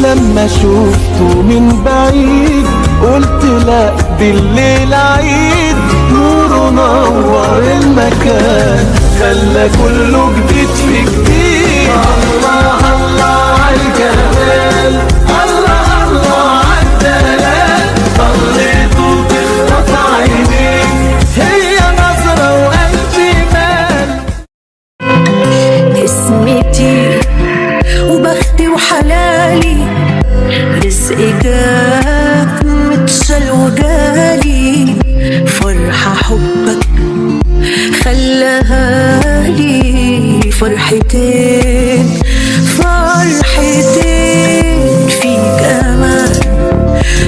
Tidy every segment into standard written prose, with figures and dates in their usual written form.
لما شفته من بعيد قلت لا دي الليل عيد، نوره نور المكان خلى كله جديد في جديد. الله الله عالجمال، الله الله عالدلال، ضليته تخطف عينيك هي نظرة وقلبي مال. اسمتي وبختي وحلالي، رزقي جاك متشال وجالي، فرحة حبك خلاها لي فرحتين فرحتين. فيك أمان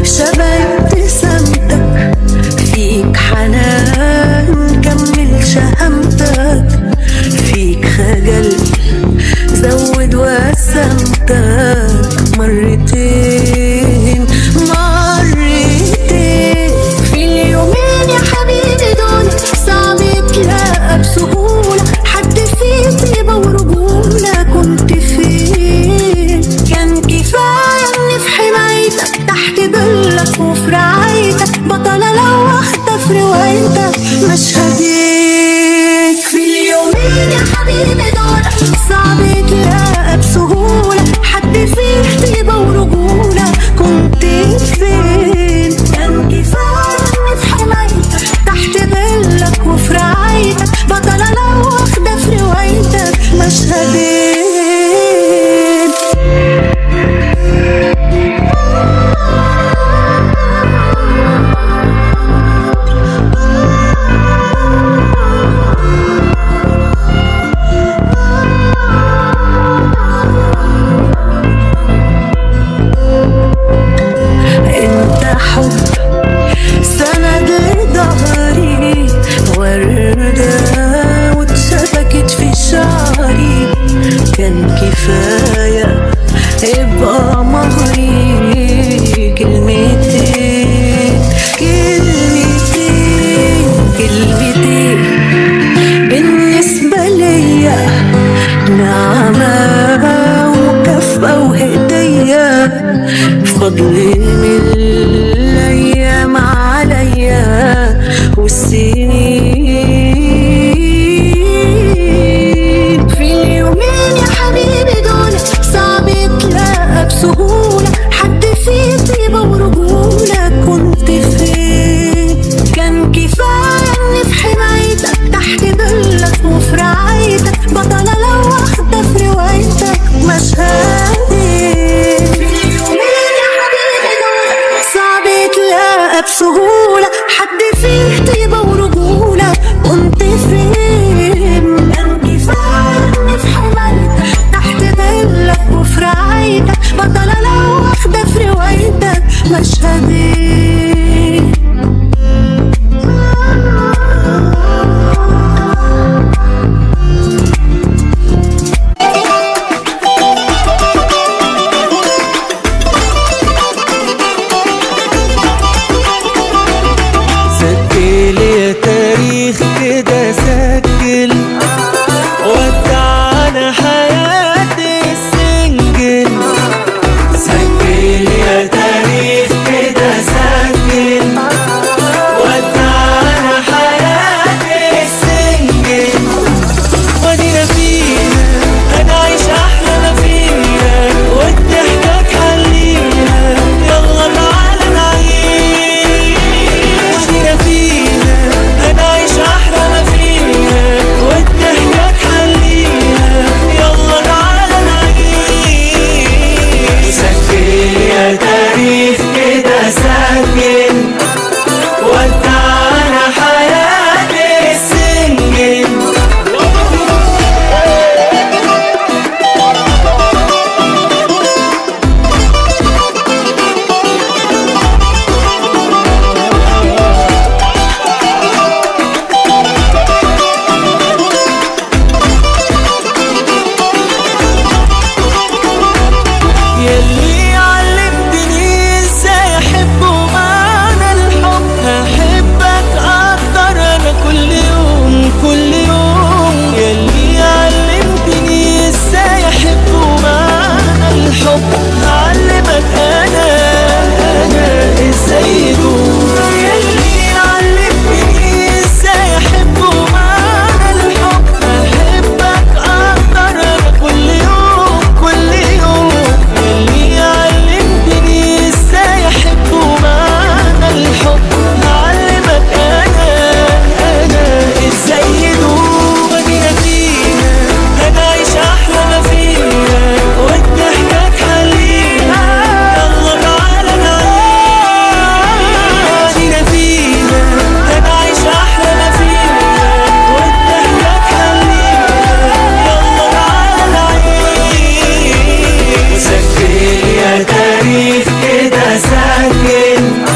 شبه ابتسامتك، فيك حنان كمل شهامتك، فيك خجل زود وسمتك مرتين مرتين. في اليومين يا حبيبي دول صعب تلاقى بسهولة حد فيه طيبة ورجولة. كنت فين؟ كان كفاية اني في حمايتك تحت ظلك وفي رعايتك، بطلة لو واخدة في روايتك مشهديك. في اليومين يا حبيبي دول صعب تلاقى بسهولة حد فيه طيبة ورجولة. كنت فين؟ كان كفاية اني في حمايتك تحت ظلك وفي رعايتك، بطلة لو واخدة في روايتك مشهدين. انت حب سند لظهري، وردة واتشبكت في شعري، كان كفاية ابقى مهري. كلمتين كلمتين كلمتين بالنسبة ليا نعمة وكفة وهدية، فضل من الأيام عليا والسنين. في اليومين يا حبيبي دول صعب تلاقى بسهولة حد فيه طيبة ورجولة. كنت فين؟ كان كفاية اني في حمايتك تحت ظلك وفي رعايتك، بطلة لو واخدة في روايتك مشهدين. في اليومين يا حبيبي دول صعب تلاقى بسهولة حد فيه طيبة ورجولة. كنت فين؟ كان كفاية اني في حمايتك تحت ظلك وفي رعايتك، بطلة لو واخدة في روايتك مشهدين. سجل يا تاريخ كده سجل، ودعنا حياة السنجل. مساكن